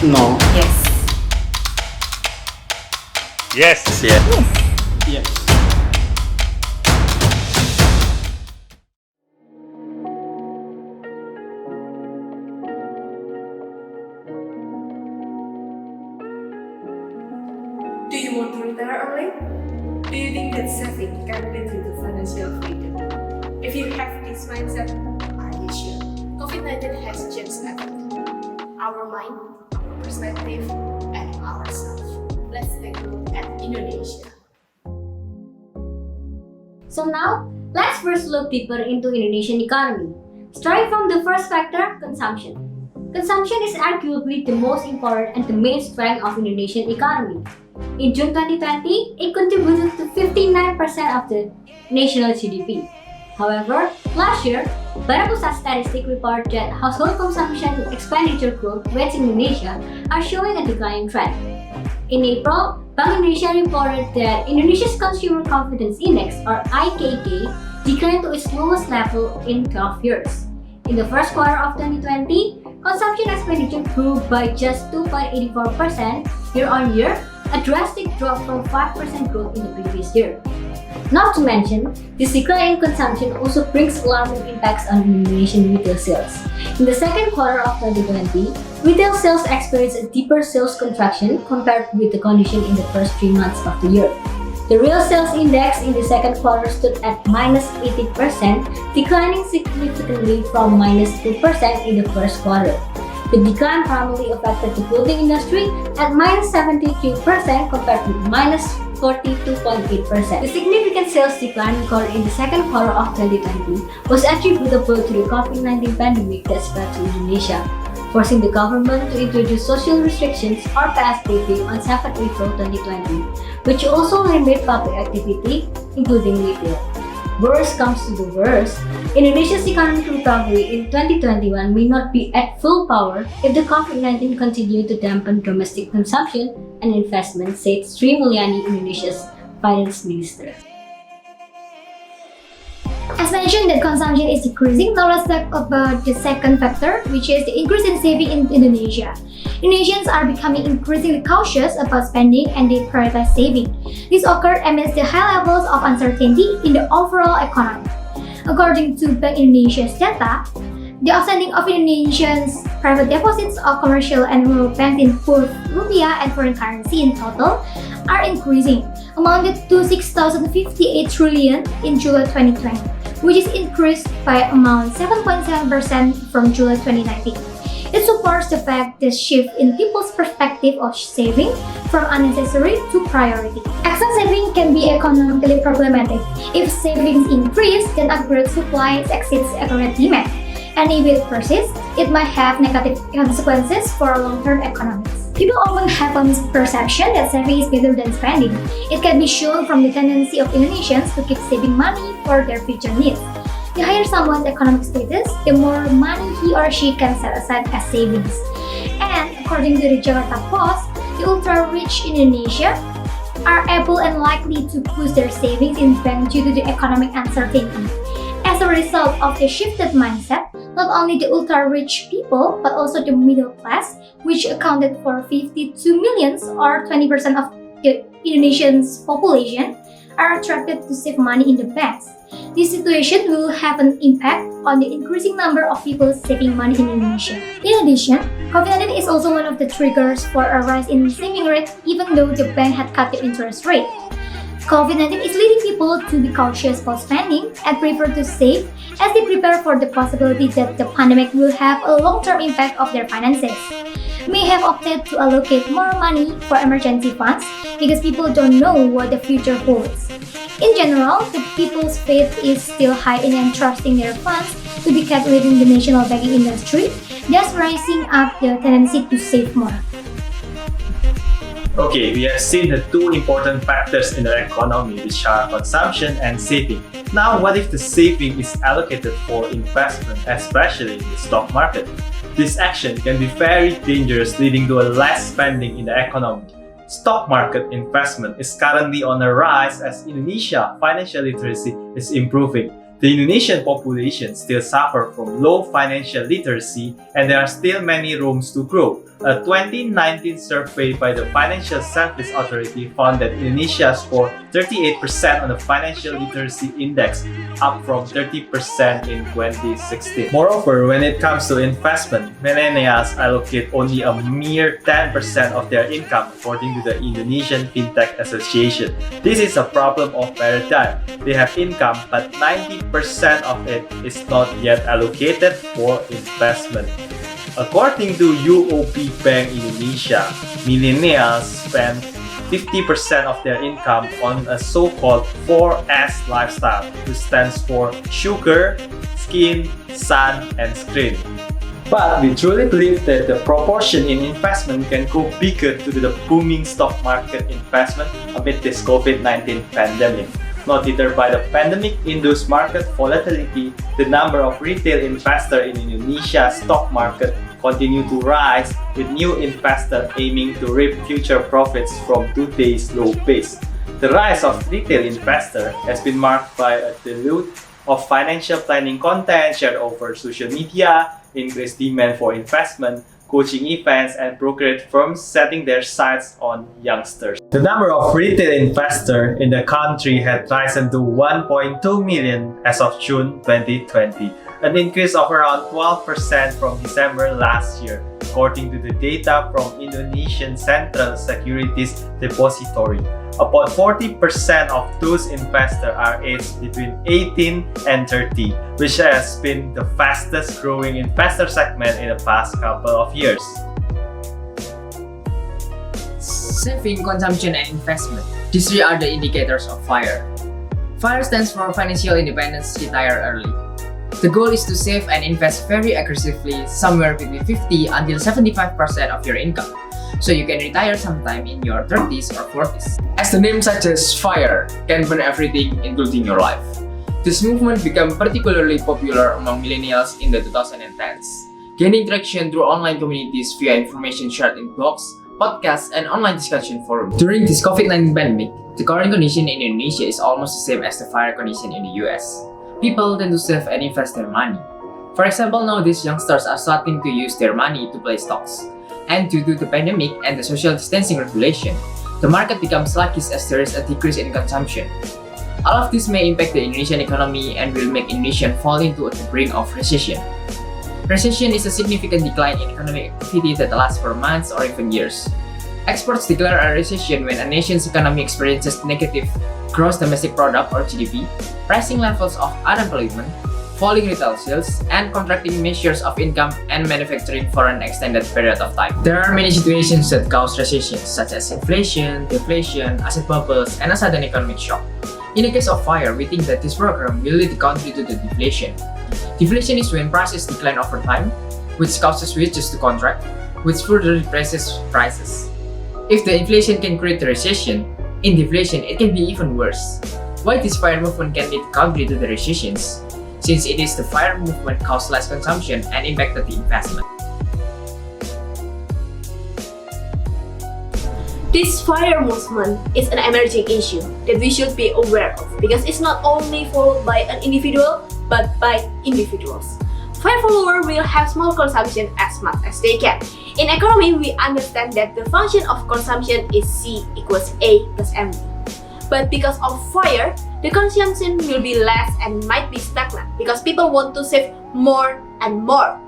No. Yes. Yes. Yeah. Yes. Do you want to retire early? Do you think that saving can lead you to financial freedom? If you have this mindset, are you sure? COVID-19 has changed everything. Our mind, our perspective, and ourselves. Let's take a look at Indonesia. So now, let's first look deeper into Indonesian economy. Starting from the first factor, consumption. Consumption is arguably the most important and the main strength of Indonesian economy. In June 2020, it contributed to 59% of the national GDP. However, last year, ButterNubs statistics report that household consumption expenditure growth rates in Indonesia are showing a declining trend. In April, Bank Indonesia reported that Indonesia's Consumer Confidence Index, or IKK, declined to its lowest level in 12 years. In the first quarter of 2020, consumption expenditure grew by just 2.84% year-on-year, a drastic drop from 5% growth in the previous year. Not to mention, this decline in consumption also brings alarming impacts on Indonesian retail sales. In the second quarter of 2020, retail sales experienced a deeper sales contraction compared with the condition in the first 3 months of the year. The real sales index in the second quarter stood at -18%, declining significantly from -2% in the first quarter. The decline primarily affected the clothing industry at -73% compared with -42.8%. The significant sales decline recorded in the second quarter of 2020 was attributable to the COVID-19 pandemic that spread to Indonesia, forcing the government to introduce social restrictions or PSBB on 7 April 2020, which also limit public activity, including retail. Worst comes to the worst, Indonesia's economic recovery in 2021 may not be at full power if the COVID-19 continue to dampen domestic consumption and investment, said Sri Mulyani, Indonesia's finance minister. As mentioned that consumption is decreasing, now let's talk about the second factor, which is the increase in saving in Indonesia. Indonesians are becoming increasingly cautious about spending and they prioritize saving. This occurred amidst the high levels of uncertainty in the overall economy. According to Bank Indonesia's data, the outstanding of Indonesians' private deposits of commercial and rural banks in both rupiah and foreign currency in total are increasing, amounted to 6,058 trillion in July 2020, which is increased by amount 7.7% from July 2019. It supports the fact the shift in people's perspective of saving from unnecessary to priority. Excess saving can be economically problematic. If savings increase, then accurate supply exceeds accurate demand. And if it persists, it might have negative consequences for long-term economics. People often have a misperception that saving is better than spending. It can be shown from the tendency of Indonesians to keep saving money for their future needs. The higher someone's economic status, the more money he or she can set aside as savings. And according to the Jakarta Post, the ultra-rich in Indonesia are able and likely to boost their savings in bank due to the economic uncertainty. As a result of the shifted mindset, not only the ultra-rich people, but also the middle class, which accounted for 52 million or 20% of the Indonesian's population, are attracted to save money in the banks. This situation will have an impact on the increasing number of people saving money in Indonesia. In addition, COVID-19 is also one of the triggers for a rise in saving rate even though the bank had cut the interest rate. COVID-19 is leading people to be cautious about spending and prefer to save as they prepare for the possibility that the pandemic will have a long-term impact of their finances. May have opted to allocate more money for emergency funds because people don't know what the future holds. In general, the people's faith is still high in entrusting their funds to be kept within the national banking industry, thus rising up the tendency to save more. Okay, we have seen the two important factors in the economy, which are consumption and saving. Now, what if the saving is allocated for investment, especially in the stock market? This action can be very dangerous, leading to a less spending in the economy. Stock market investment is currently on a rise as Indonesia financial literacy is improving. The Indonesian population still suffer from low financial literacy and there are still many rooms to grow. A 2019 survey by the Financial Service Authority found that Indonesia scored 38% on the Financial Literacy Index, up from 30% in 2016. Moreover, when it comes to investment, millennials allocate only a mere 10% of their income, according to the Indonesian Fintech Association. This is a problem of paradigm. They have income, but 90% of it is not yet allocated for investment. According to UOB Bank Indonesia, millennials spend 50% of their income on a so-called 4S lifestyle, which stands for sugar, skin, sun, and screen. But we truly believe that the proportion in investment can go bigger due to the booming stock market investment amid this COVID-19 pandemic. Not deterred by the pandemic-induced market volatility, the number of retail investors in Indonesia's stock market continue to rise, with new investors aiming to reap future profits from today's low base. The rise of retail investors has been marked by a deluge of financial planning content shared over social media, increased demand for investment, coaching events, and brokerage firms setting their sights on youngsters. The number of retail investors in the country had risen to 1.2 million as of June 2020, an increase of around 12% from December last year, according to the data from Indonesian Central Securities Depository. About 40% of those investors are aged between 18 and 30, which has been the fastest growing investor segment in the past couple of years. Saving, consumption, and investment. These three are the indicators of FIRE. FIRE stands for Financial Independence, Retire Early. The goal is to save and invest very aggressively, somewhere between 50 until 75% of your income, so you can retire sometime in your 30s or 40s. As the name suggests, FIRE can burn everything, including your life. This movement became particularly popular among millennials in the 2010s, gaining traction through online communities via information shared in blogs, podcasts, and online discussion forums. During this COVID-19 pandemic, the current condition in Indonesia is almost the same as the FIRE condition in the US. People tend to save and invest their money. For example, nowadays youngsters are starting to use their money to play stocks. And due to the pandemic and the social distancing regulation, the market becomes sluggish as there is a decrease in consumption. All of this may impact the Indonesian economy and will make Indonesia fall into the brink of recession. Recession is a significant decline in economic activity that lasts for months or even years. Experts declare a recession when a nation's economy experiences negative gross domestic product or GDP, rising levels of unemployment, falling retail sales, and contracting measures of income and manufacturing for an extended period of time. There are many situations that cause recessions, such as inflation, deflation, asset bubbles, and a sudden economic shock. In the case of FIRE, we think that this program will lead the country to the deflation. Deflation is when prices decline over time, which causes wages to contract, which further depresses prices. If the inflation can create a recession, in deflation it can be even worse. Why this FIRE movement can lead the country to the recessions? Since it is the FIRE movement caused less consumption and impacted the investment. This FIRE movement is an emerging issue that we should be aware of because it's not only followed by an individual but by individuals. FIRE followers will have small consumption as much as they can. In economy, we understand that the function of consumption is C equals A plus MV. But because of FIRE, the consumption will be less and might be stagnant because people want to save more and more.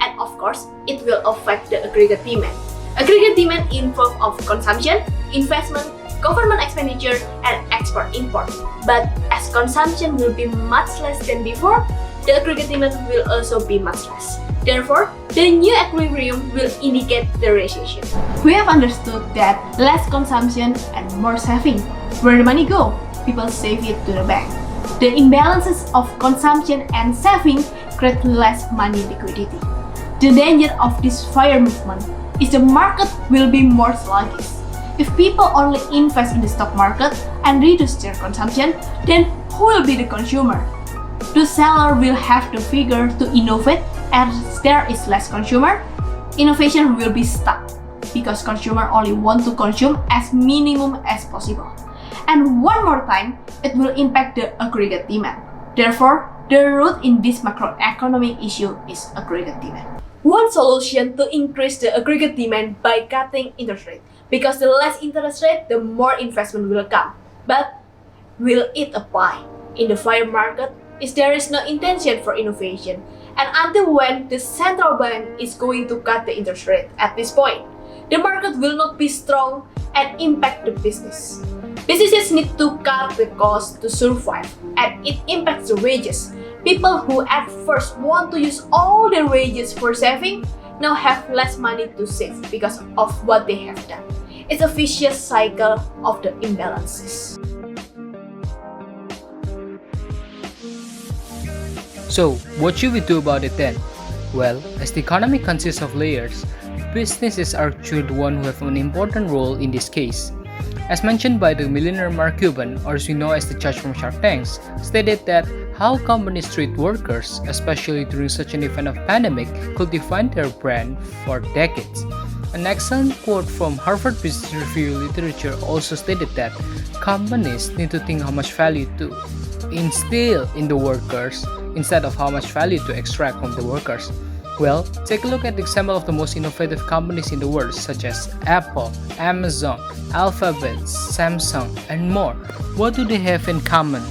And of course, it will affect the aggregate demand. Aggregate demand involves of consumption, investment, government expenditure, and export-import. But as consumption will be much less than before, the aggregate demand will also be much less. Therefore, the new equilibrium will indicate the recession. We have understood that less consumption and more saving. Where the money go? People save it to the bank. The imbalances of consumption and saving create less money liquidity. The danger of this FIRE movement is the market will be more sluggish. If people only invest in the stock market and reduce their consumption, then who will be the consumer? The seller will have to figure to innovate as there is less consumer. Innovation will be stuck because consumer only want to consume as minimum as possible. And one more time, it will impact the aggregate demand. Therefore, the root in this macroeconomic issue is aggregate demand. one solution to increase the aggregate demand by cutting interest rate, because the less interest rate, the more investment will come. But will it apply in the FIRE market if there is no intention for innovation? And until when the central bank is going to cut the interest rate at this point, the market will not be strong and impact the business. Businesses need to cut the cost to survive, and it impacts the wages. People who at first want to use all their wages for saving now have less money to save because of what they have done. It's a vicious cycle of the imbalances. So, what should we do about it then? Well, as the economy consists of layers, businesses are actually the one who have an important role in this case. As mentioned by the millionaire Mark Cuban, or as we know as the judge from Shark Tanks, stated that how companies treat workers, especially during such an event of pandemic, could define their brand for decades. An excellent quote from Harvard Business Review literature also stated that companies need to think how much value to instill in the workers instead of how much value to extract from the workers. Well, take a look at the example of the most innovative companies in the world, such as Apple, Amazon, Alphabet, Samsung, and more. What do they have in common?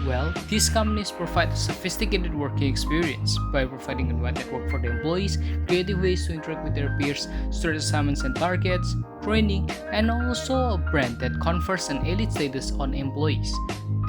Well, these companies provide a sophisticated working experience by providing a wide network for the employees, creative ways to interact with their peers, store assignments and targets, training, and also a brand that confers an elite status on employees.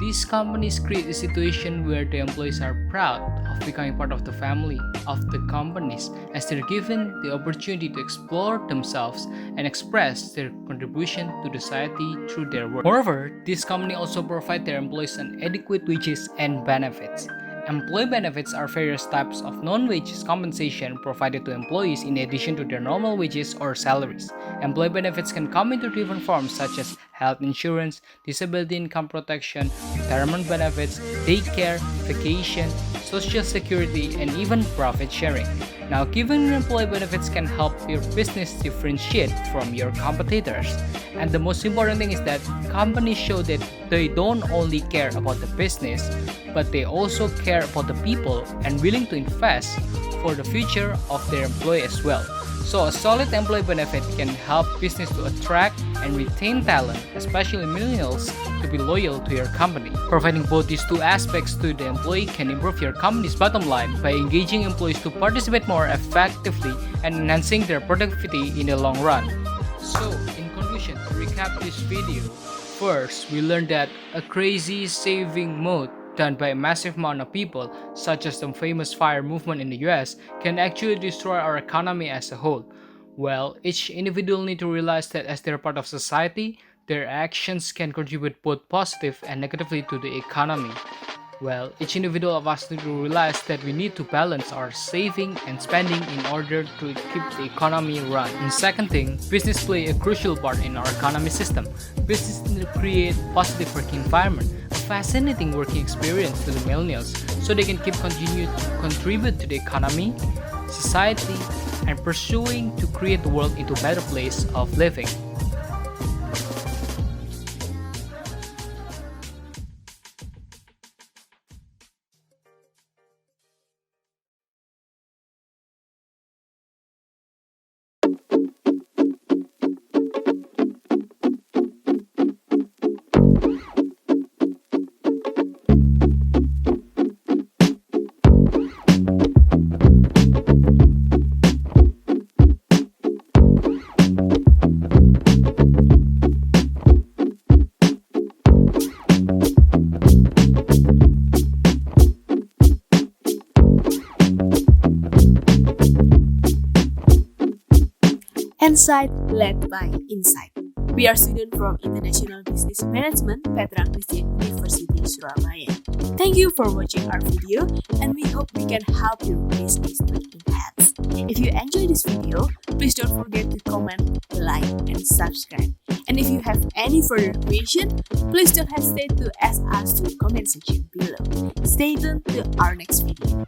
These companies create a situation where the employees are proud of becoming part of the family of the companies, as they're given the opportunity to explore themselves and express their contribution to the society through their work. Moreover, these companies also provide their employees an adequate wages and benefits. Employee benefits are various types of non-wages compensation provided to employees in addition to their normal wages or salaries. Employee benefits can come into different forms such as health insurance, disability income protection, retirement benefits, daycare, vacation, social security, and even profit sharing. Now, giving employee benefits can help your business differentiate from your competitors. And the most important thing is that companies show that they don't only care about the business, but they also care about the people and willing to invest for the future of their employee as well. So a solid employee benefit can help business to attract and retain talent, especially millennials, to be loyal to your company. Providing both these two aspects to the employee can improve your company's bottom line by engaging employees to participate more effectively and enhancing their productivity in the long run. So, in conclusion, to recap this video, first, we learned that a crazy saving mode done by a massive amount of people, such as the famous FIRE movement in the US, can actually destroy our economy as a whole. Well, each individual need to realize that as they're part of society, their actions can contribute both positive and negatively to the economy. Well, each individual of us need to realize that we need to balance our saving and spending in order to keep the economy run. And second thing, business play a crucial part in our economy system. Business need to create positive working environment, a fascinating working experience to the millennials, so they can continue to contribute to the economy, society, and pursuing to create the world into a better place of living. NSIGHT led by Insight. We are students from International Business Management, Petra Christian University, Surabaya. Thank you for watching our video, and we hope we can help your business to enhance. If you enjoyed this video, please don't forget to comment, like, and subscribe. And if you have any further question, please don't hesitate to ask us to the comment section below. Stay tuned to our next video.